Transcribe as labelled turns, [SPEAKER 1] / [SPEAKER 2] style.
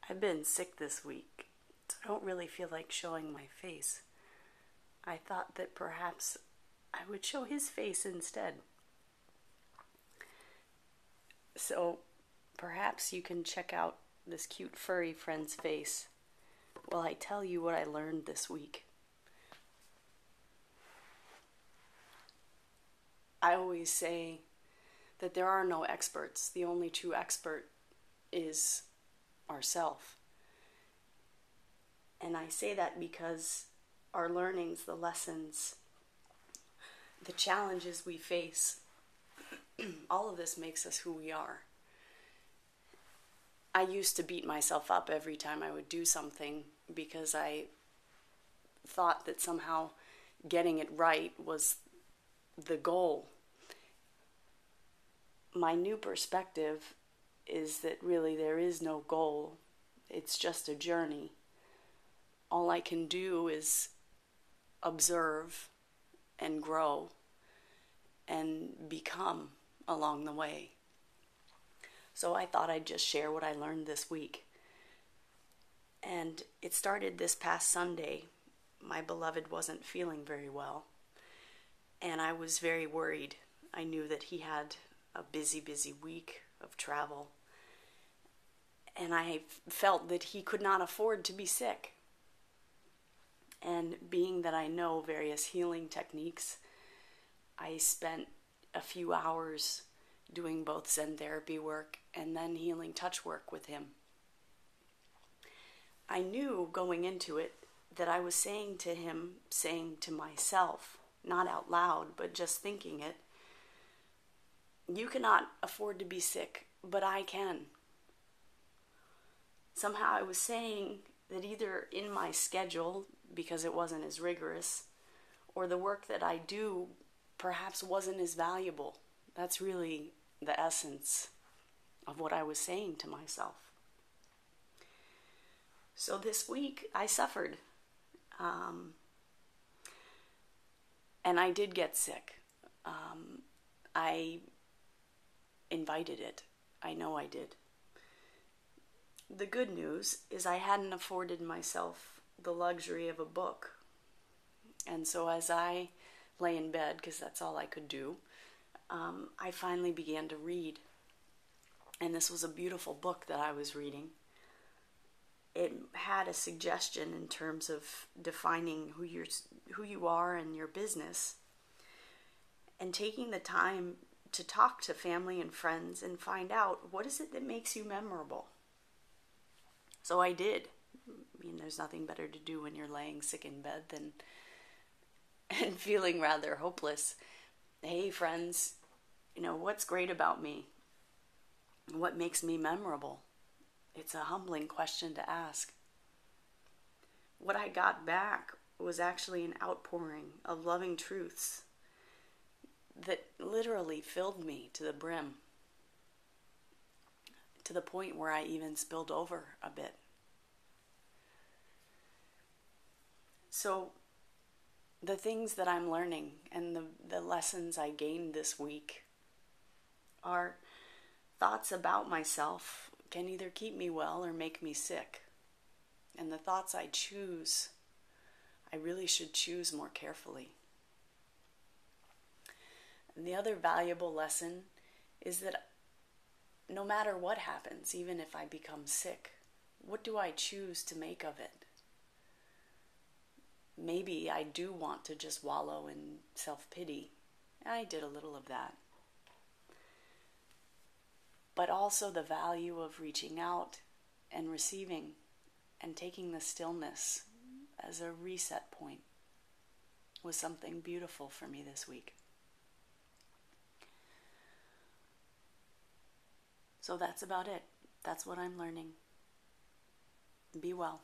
[SPEAKER 1] I've been sick this week, so I don't really feel like showing my face. I thought that perhaps I would show his face instead. So perhaps you can check out this cute furry friend's face while I tell you what I learned this week. I always say that there are no experts. The only true expert is ourself. And I say that because our learnings, the lessons, the challenges we face, all of this makes us who we are. I used to beat myself up every time I would do something because I thought that somehow getting it right was the goal. My new perspective is that really there is no goal. It's just a journey. All I can do is observe and grow and become along the way. So I thought I'd just share what I learned this week. And it started this past Sunday. My beloved wasn't feeling very well, and I was very worried. I knew that he had a busy week of travel, and I felt that he could not afford to be sick. And being that I know various healing techniques, I spent a few hours doing both Zen therapy work and then healing touch work with him. I knew going into it that I was saying to myself, not out loud, but just thinking it, you cannot afford to be sick, but I can. Somehow I was saying that either in my schedule, because it wasn't as rigorous, or the work that I do perhaps wasn't as valuable. That's really the essence of what I was saying to myself. So this week I suffered. And I did get sick. I invited it. I know I did. The good news is I hadn't afforded myself the luxury of a book. And so as I lay in bed, because that's all I could do, I finally began to read. And this was a beautiful book that I was reading. It had a suggestion in terms of defining who you are and your business, and taking the time to talk to family and friends and find out what is it that makes you memorable. So I did. I mean, there's nothing better to do when you're laying sick in bed than and feeling rather hopeless. Hey friends, what's great about me? What makes me memorable? It's a humbling question to ask. What I got back was actually an outpouring of loving truths that literally filled me to the brim, to the point where I even spilled over a bit. So the things that I'm learning and the lessons I gained this week are thoughts about myself can either keep me well or make me sick. And the thoughts I choose, I really should choose more carefully. And the other valuable lesson is that no matter what happens, even if I become sick, what do I choose to make of it? Maybe I do want to just wallow in self-pity. I did a little of that. But also the value of reaching out and receiving and taking the stillness as a reset point was something beautiful for me this week. So that's about it. That's what I'm learning. Be well.